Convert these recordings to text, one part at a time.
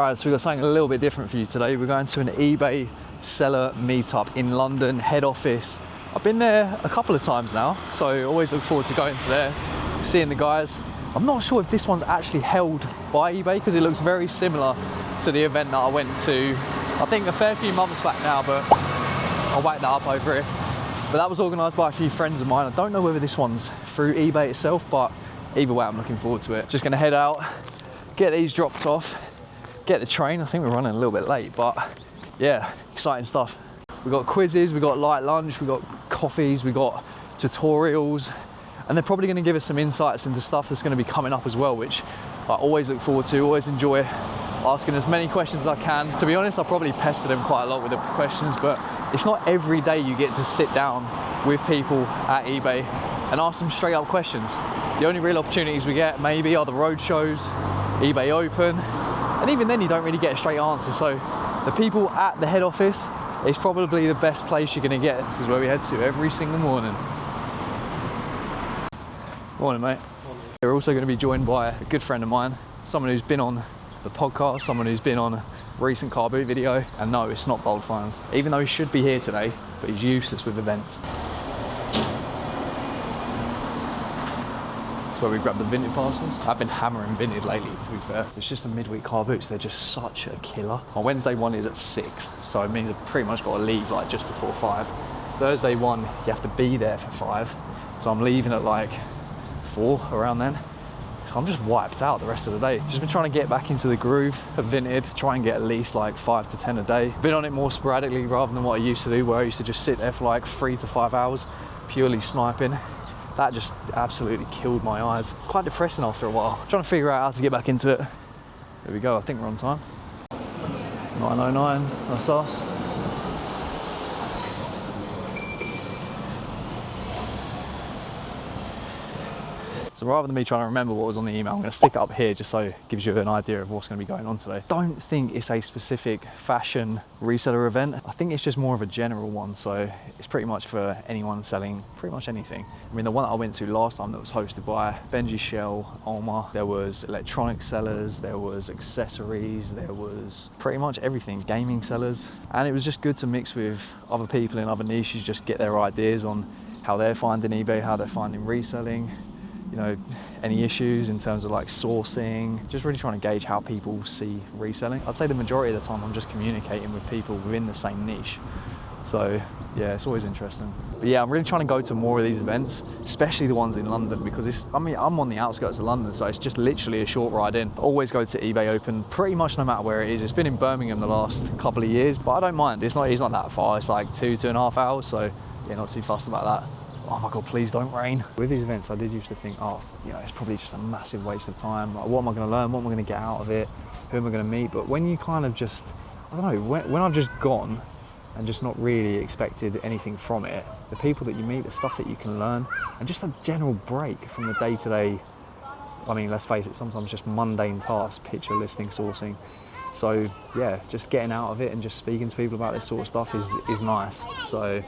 Alright, so we've got something a little bit different for you today. We're going to an eBayReseller Meetup in London, head office. I've been there a couple of times now, so always look forward to going to there, seeing the guys. I'm not sure if this one's actually held by eBay because it looks very similar to the event that I went to, I think a fair few months back now, but I'll whack that up over here. But that was organised by a few friends of mine. I don't know whether this one's through eBay itself, but either way, I'm looking forward to it. Just gonna head out, get these dropped off, get the train. I think we're running a little bit late, but yeah, exciting stuff. We've got quizzes, we've got light lunch, we've got coffees, we've got tutorials, and they're probably gonna give us some insights into stuff that's gonna be coming up as well, which I always look forward to, always enjoy asking as many questions as I can. To be honest, I probably pester them quite a lot with the questions, but it's not every day you get to sit down with people at eBay and ask them straight up questions. The only real opportunities we get maybe are the road shows, eBay Open, and even then you don't really get a straight answer. So the people at the head office is probably the best place you're gonna get. This is where we head to every single morning. Morning, mate. Morning. We're also gonna be joined by a good friend of mine, someone who's been on the podcast, someone who's been on a recent car boot video, and no, it's not Bold Finds. Even though he should be here today, but he's useless with events. That's where we grab the Vinted parcels. I've been hammering Vinted lately, to be fair. It's just the midweek car boots, they're just such a killer. My Wednesday one is at 6, so it means I've pretty much got to leave like just before 5. Thursday one, you have to be there for 5, so I'm leaving at like 4, around then. So I'm just wiped out the rest of the day. Just been trying to get back into the groove of Vinted, try and get at least like 5 to 10 a day. Been on it more sporadically rather than what I used to do, where I used to just sit there for like 3 to 5 hours, purely sniping. That just absolutely killed my eyes. It's quite depressing after a while. Trying to figure out how to get back into it. There we go, I think we're on time. 9:09, that's us. So rather than me trying to remember what was on the email, I'm going to stick it up here just so it gives you an idea of what's going to be going on today. Don't think it's a specific fashion reseller event. I think it's just more of a general one. So it's pretty much for anyone selling pretty much anything. I mean, the one that I went to last time that was hosted by Benji, Shell, Omar, there was electronic sellers, there was accessories, there was pretty much everything, gaming sellers. And it was just good to mix with other people in other niches, just get their ideas on how they're finding eBay, how they're finding reselling. You know, any issues in terms of like sourcing, just really trying to gauge how people see reselling. I'd say the majority of the time I'm just communicating with people within the same niche. So yeah, it's always interesting. But yeah, I'm really trying to go to more of these events, especially the ones in London, because I'm on the outskirts of London, so it's just literally a short ride in. Always go to eBay Open, pretty much no matter where it is. It's been in Birmingham the last couple of years, but I don't mind. It's not that far. It's like 2.5 hours, so yeah, not too fussed about that. Oh my God, please don't rain. With these events, I did used to think, oh, you know, it's probably just a massive waste of time. Like, what am I gonna learn? What am I gonna get out of it? Who am I gonna meet? But when you kind of just, I don't know, when I've just gone and just not really expected anything from it, the people that you meet, the stuff that you can learn, and just a general break from the day-to-day, I mean, let's face it, sometimes just mundane tasks, picture listing, sourcing. So yeah, just getting out of it and just speaking to people about this sort of stuff is nice. So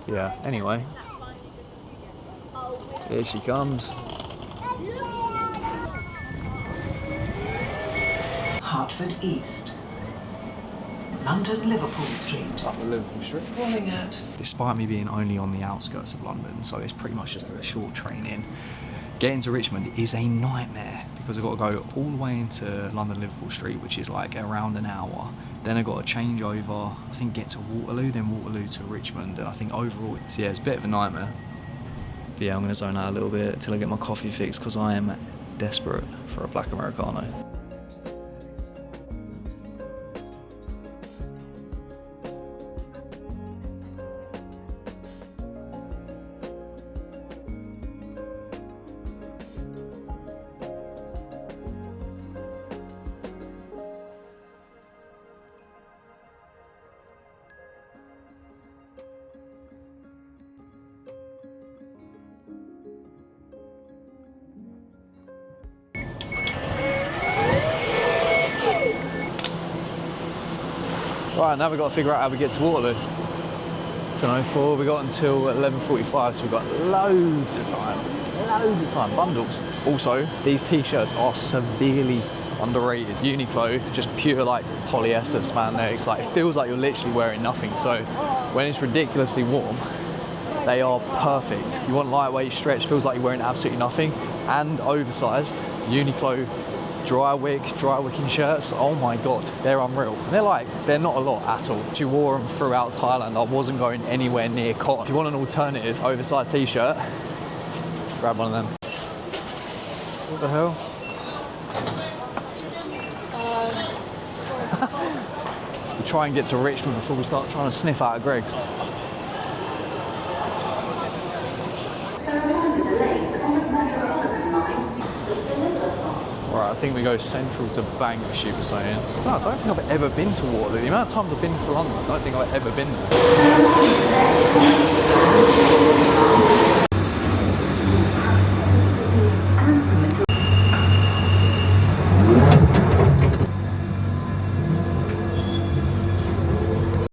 yeah, anyway. Here she comes. Hertford East. London, Liverpool Street. Up the Liverpool Street. Calling at. Despite me being only on the outskirts of London, so it's pretty much just a short train in, getting to Richmond is a nightmare because I've got to go all the way into London, Liverpool Street, which is like around an hour. Then I've got to change over, I think get to Waterloo, then Waterloo to Richmond, and I think overall, yeah, it's a bit of a nightmare. But yeah, I'm going to zone out a little bit until I get my coffee fixed because I am desperate for a black Americano. Right, now we've got to figure out how we get to Waterloo. 10:04, we got until 11:45, so we've got loads of time, bundles. Also, these t-shirts are severely underrated. Uniqlo, just pure like polyester spandex. Like it feels like you're literally wearing nothing. So when it's ridiculously warm, they are perfect. You want lightweight stretch, feels like you're wearing absolutely nothing, and oversized. Uniqlo dry wicking shirts. Oh my god, they're unreal. They're not a lot at all. If you wore them throughout Thailand, I wasn't going anywhere near cotton. If you want an alternative oversized t-shirt, grab one of them. What the hell? We try and get to Richmond before we start trying to sniff out of Greg's. Right, I think we go central to Bank, she was saying. No, I don't think I've ever been to Waterloo. The amount of times I've been to London, I don't think I've ever been there.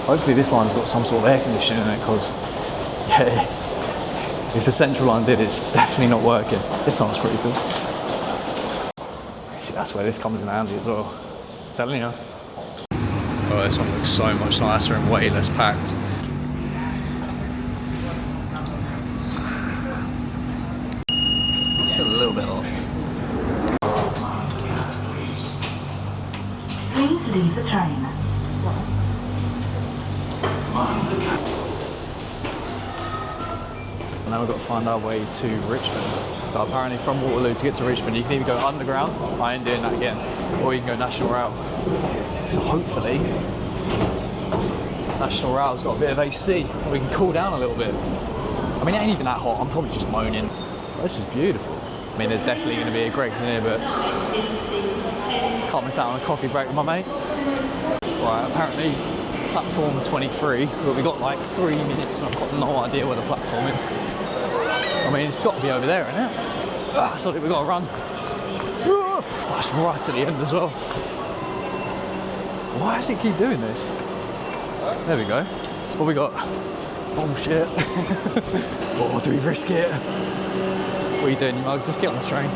Hopefully this line's got some sort of air conditioning in it, because, yeah, if the central line did, it's definitely not working. This line's pretty cool. See, that's where this comes in handy as well. I'm telling you. Oh, this one looks so much nicer and way less packed. Just a little bit off. Please leave the train. And now we've got to find our way to Richmond. So apparently from Waterloo to get to Richmond, you can either go underground, I ain't doing that again, or you can go National Rail. So hopefully, National Rail's got a bit of AC, and we can cool down a little bit. I mean, it ain't even that hot, I'm probably just moaning. But this is beautiful. I mean, there's definitely going to be a Greg's in here, but can't miss out on a coffee break with my mate. Right, apparently platform 23, but we've got like 3 minutes and I've got no idea where the platform is. I mean, it's got to be over there, isn't it? So we've got to run. Oh, it's right at the end as well. Why does it keep doing this? There we go. What we got? Bullshit. Oh, do we risk it? What are you doing, you mug? Just get on the train.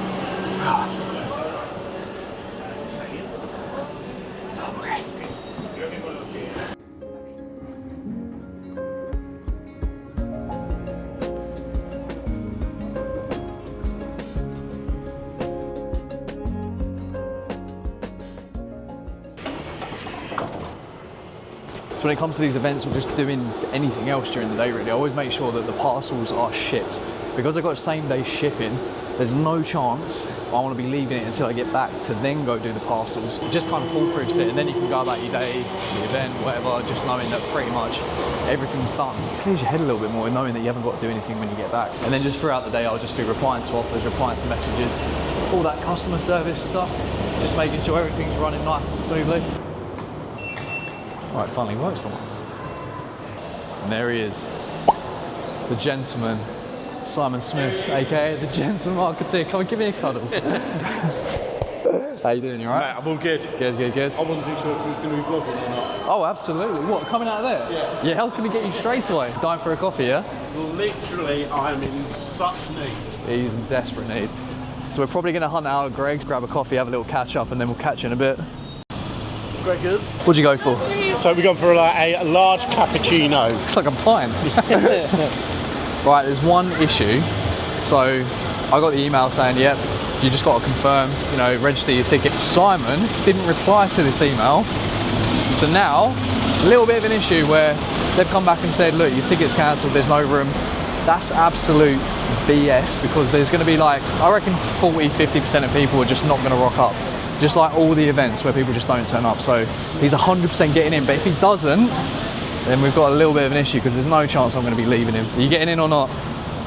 So when it comes to these events or just doing anything else during the day really, I always make sure that the parcels are shipped. Because I've got same day shipping, there's no chance I want to be leaving it until I get back to then go do the parcels. It just kind of foolproofs it, and then you can go about your day, the event, whatever, just knowing that pretty much everything's done. It clears your head a little bit more knowing that you haven't got to do anything when you get back. And then just throughout the day, I'll just be replying to offers, replying to messages, all that customer service stuff, just making sure everything's running nice and smoothly. Right, finally works for once. And there he is, the gentleman, Simon Smith, aka the gentleman marketeer. Come on, give me a cuddle. How you doing? You alright? Mate, I'm all good. Good. I wasn't too sure if he was going to be vlogging or not. Oh, absolutely. What, coming out of there? Yeah. Yeah, I was going to get you straight away. Dying for a coffee, yeah? Literally, I'm in such need. He's in desperate need. So we're probably going to hunt out Greg's, grab a coffee, have a little catch up, and then we'll catch you in a bit. Gregors. What'd you go for? So we're going for like a large cappuccino. Looks like a pint. Right, there's one issue. So I got the email saying, yep, you just got to confirm, you know, register your ticket. Simon didn't reply to this email. So now, a little bit of an issue where they've come back and said, look, your ticket's cancelled, there's no room. That's absolute BS, because there's going to be like, I reckon 40-50% of people are just not going to rock up. Just like all the events where people just don't turn up. So he's 100% getting in, but if he doesn't, then we've got a little bit of an issue, because there's no chance I'm going to be leaving him. Are you getting in or not?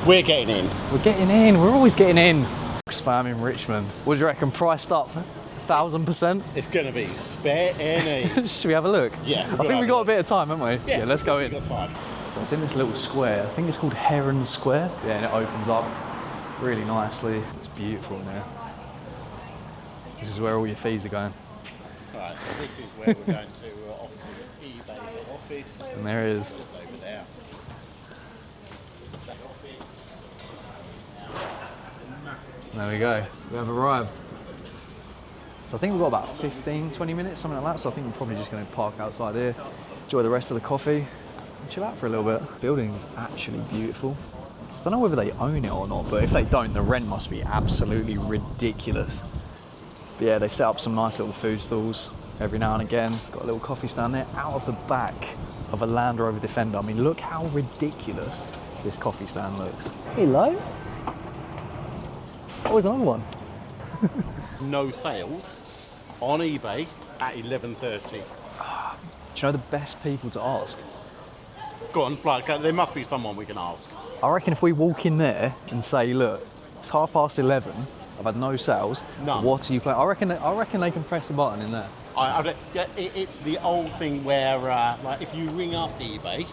We're getting in. We're getting in. We're always getting in. Fam in Richmond. What do you reckon? Priced up 1,000%? It's going to be spare-any. Should we have a look? Yeah. I think we've got a bit of time, haven't we? Yeah, Let's go we've in. got time. So it's in this little square. I think it's called Heron Square. Yeah, and it opens up really nicely. It's beautiful in there. This is where all your fees are going. Right, so this is where we're going to off to eBay office. And there it is. Just over there. That office. There we go. We have arrived. So I think we've got about 15, 20 minutes, something like that. So I think we're probably just going to park outside here, enjoy the rest of the coffee, and chill out for a little bit. The building is actually beautiful. I don't know whether they own it or not, but if they don't, the rent must be absolutely ridiculous. But yeah, they set up some nice little food stalls every now and again. Got a little coffee stand there out of the back of a Land Rover Defender. I mean, look how ridiculous this coffee stand looks. Hello. Oh, there's another one. No sales on eBay at 11:30. Do you know the best people to ask? Go on, like, there must be someone we can ask. I reckon if we walk in there and say, look, it's 11:30, I've had no sales, None. What are you playing? I reckon they can press a button in there. It's the old thing where, like, if you ring up eBay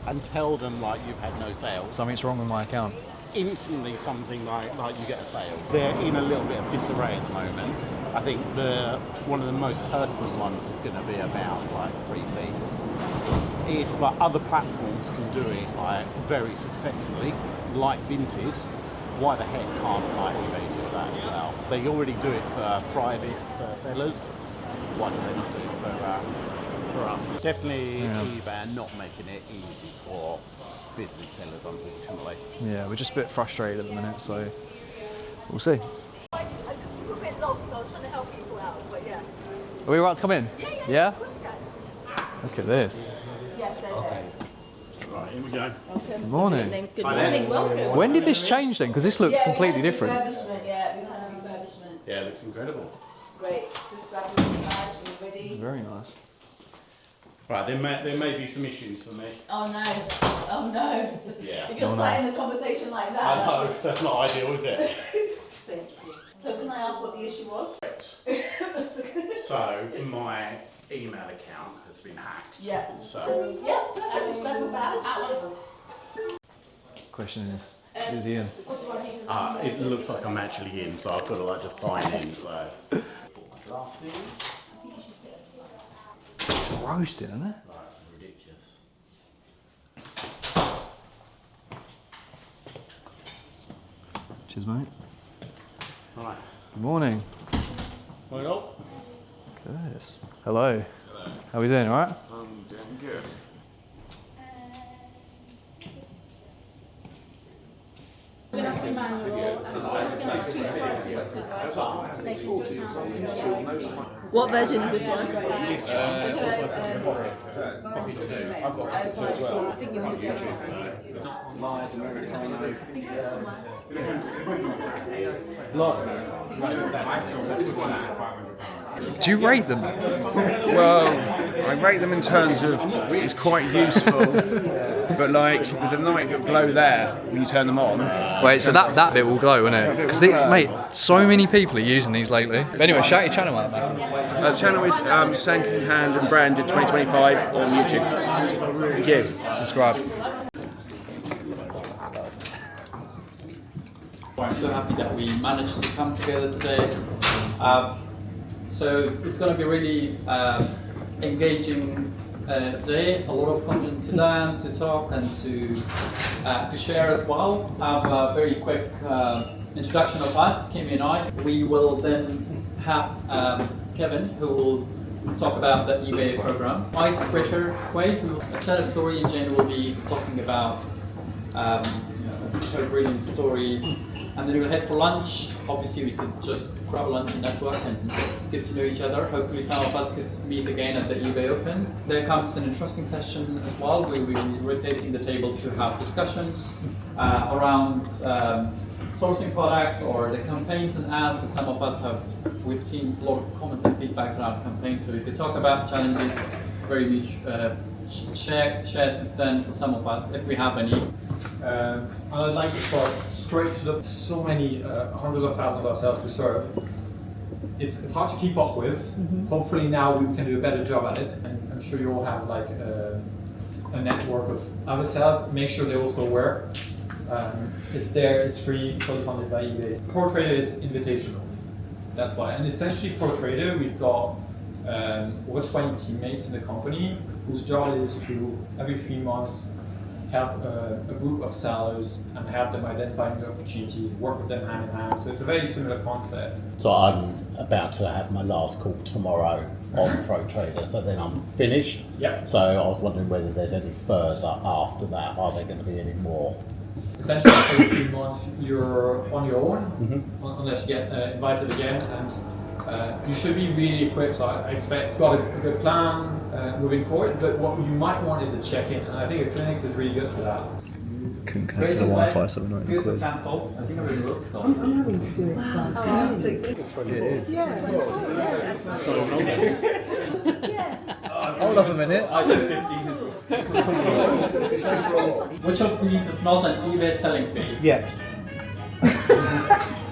and tell them like you've had no sales, Something's wrong with my account. instantly something like you get a sales. They're in a little bit of disarray at the moment. I think one of the most pertinent ones is going to be about like free fees. If like other platforms can do it like very successfully, like Vinted, why the heck can't like eBay do that as well? They already do it for private sellers. Why do they not do it for us? Definitely eBay are not making it easy for business sellers, unfortunately. Yeah, we're just a bit frustrated at the minute, so we'll see. I just feel a bit lost, so I was trying to help people out, but yeah. Are we right to come in? Yeah? Of course you can. Look at this. Yes, okay. Right, here we go. Good morning. Good morning, welcome. When did this change then? Because this looks completely different. Refurbishment, yeah, we've had a refurbishment. Yeah, it looks incredible. Great, just grab your badge and you're ready. Very nice. Right, there may be some issues for me. Oh no. Yeah. If you're starting the conversation like that. I know, that's not ideal, is it? Thank you. So can I ask what the issue was? So, my email account has been hacked. Yeah. So, Yeah, perfect, just grab your badge. Question is he in? it looks like I'm actually in, so I've got to like just sign in, so. Put my glasses. It's roasted, isn't it? Right, ridiculous. Cheers, mate. Right. Good morning. Well, Good. Hello. Hello. How are we doing, alright? I'm doing good. We're going to have a manual and we're going to tweak prices to take into account. What version is this one? Copy two. I've got copy two as well. I think you're on Lies, Americano. Do you rate them? Well, I rate them in terms of it's quite useful, but like there's a light glow there when you turn them on. Wait, so that bit will glow, won't it? Because mate, so many people are using these lately. But anyway, shout your channel out, man. The channel is Second Hand and Branded 2025 on YouTube. Thank you. Subscribe. I'm so happy that we managed to come together today. So it's going to be really engaging day. A lot of content to learn, to talk, and to share as well. I have a very quick introduction of us, Kimmy and I. We will then have Kevin, who will talk about the eBay program. Icebreaker ways. We'll tell a story, and Jane will be talking about her brilliant story. And then we'll head for lunch. Obviously, we could just grab lunch and network and get to know each other. Hopefully, some of us could meet again at the eBay Open. There comes an interesting session as well. We'll be rotating the tables to have discussions around sourcing products or the campaigns and ads. And some of us we've seen a lot of comments and feedbacks around campaigns. So we could talk about challenges, very much shared concern for some of us, if we have any. I'd like to start straight to so many hundreds of thousands of sales we serve. It's hard to keep up with. Hopefully now we can do a better job at it. And I'm sure you all have like a network of other sales. Make sure they're also aware. It's there, it's free, fully funded by eBay. Pro Trader is invitational. That's why. And essentially Pro Trader, we've got over 20 teammates in the company whose job is to, every 3 months, help a group of sellers and help them identify new opportunities, work with them hand in hand. So it's a very similar concept. So I'm about to have my last call tomorrow on Pro Trader, so then I'm finished. Yep. So I was wondering whether there's any further after that. Are there going to be any more? Essentially, for 3 months, you're on your own, unless you get invited again, and you should be really equipped. So I expect you've got a good plan moving forward, but what you might want is a check-in, and I think the clinics is really good for that. Couldn't connect to the Wi-Fi, so we're not in the quiz. Cancel. I think I really wrote stuff. I'm having to do it Hold up a minute. I said 15 as well. Which of these is not an eBay selling fee? Yeah.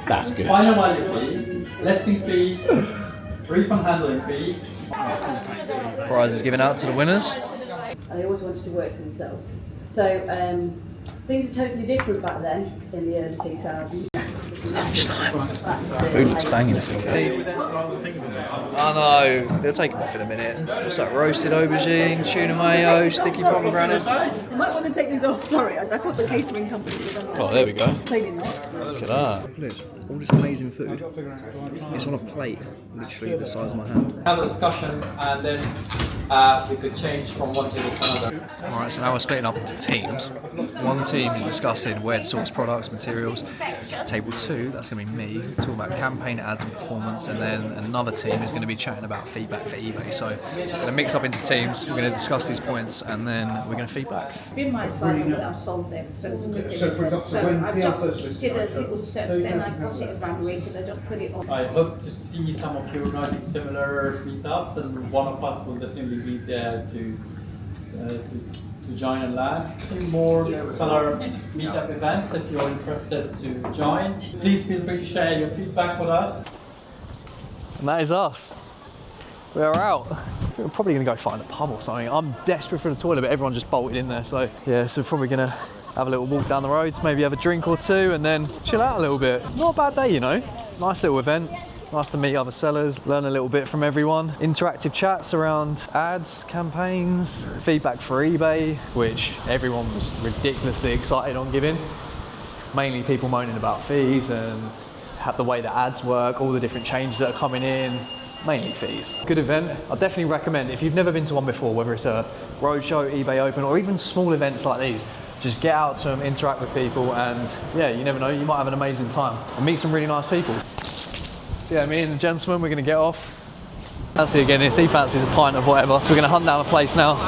That's good. Final value fee, listing fee, refund handling fee. Prizes given out to the winners. I always wanted to work for myself. So things were totally different back then in the early 2000s. Food looks banging still. I know, they'll take them off in a minute. What's that? Roasted aubergine, tuna mayo, sticky pomegranate. You might want to take these off. Sorry, I thought the catering company was on that. Oh, there we go. Clearly not. Look at that. Look at this. All this amazing food. It's on a plate, literally the size of my hand. Have a discussion and then we could change from one table to another. Alright, so now we're splitting up into teams. One team is discussing where to source products, materials. Table 2, that's going to be me, talking about campaign ads and performance, and then another team is going to be chatting about feedback for eBay. So we're going to mix up into teams, we're going to discuss these points, and then we're going to feedback. In my size, I've sold them, so it's good. So, for example, So when I PL just did a little search, then I got it evaluated, I just put it on. I hope to see some of you organizing similar meetups, and one of us will definitely be there to join and learn. More reseller meetup events if you're interested to join. Please feel free to share your feedback with us. And that is us. We're out. We're probably going to go find a pub or something. I'm desperate for the toilet, but everyone just bolted in there. So yeah, so we're probably going to have a little walk down the roads, maybe have a drink or two, and then chill out a little bit. Not a bad day, you know. Nice little event. Nice to meet other sellers, learn a little bit from everyone. Interactive chats around ads, campaigns, feedback for eBay, which everyone was ridiculously excited on giving. Mainly people moaning about fees and the way the ads work, all the different changes that are coming in, mainly fees. Good event. I definitely recommend, if you've never been to one before, whether it's a roadshow, eBay Open, or even small events like these, just get out to them, interact with people, and yeah, you never know, you might have an amazing time and meet some really nice people. So yeah, me and the gentleman, we're going to get off. Fancy again this, he fancies a pint of whatever. So we're going to hunt down a place now. Look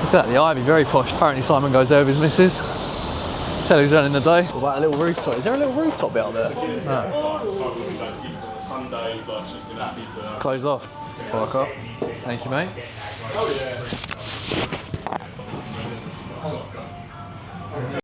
at that, the Ivy, very posh. Apparently Simon goes there with his missus. Tell who's earning the day. What about a little rooftop? Is there a little rooftop bit out there? No. Close off. Let's park up. Thank you, mate.